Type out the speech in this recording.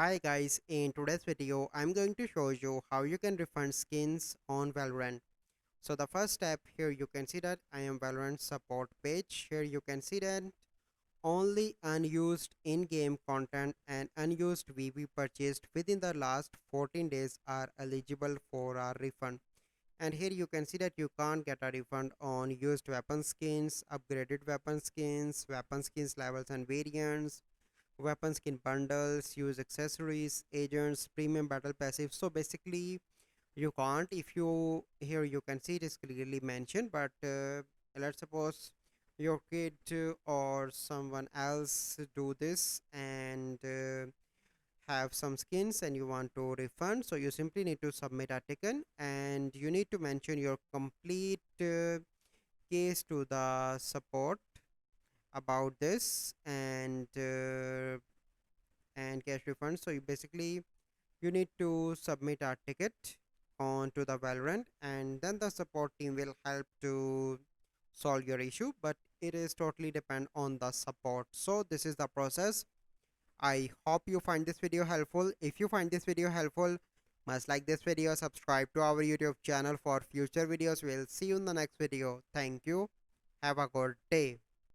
Hi guys, in today's video I'm going to show you how you can refund skins on Valorant. So the first step, here you can see that I am Valorant support page. Here you can see that only unused in-game content and unused VP purchased within the last 14 days are eligible for a refund. And here you can see that you can't get a refund on used weapon skins, upgraded weapon skins levels and variants, weapon skin bundles, use accessories, agents, premium battle passive. So basically you can't. If you, here you can see it is clearly mentioned, but let's suppose your kid or someone else do this and have some skins and you want to refund, so you simply need to submit a ticket and you need to mention your complete case to the support about this and cash refund. So you basically you need to submit a ticket onto the Valorant and then the support team will help to solve your issue, but it is totally depend on the support. So this is the process. I hope you find this video helpful. If you find this video helpful, must like this video, subscribe to our YouTube channel for future videos. We'll see you in the next video. Thank you. Have a good day.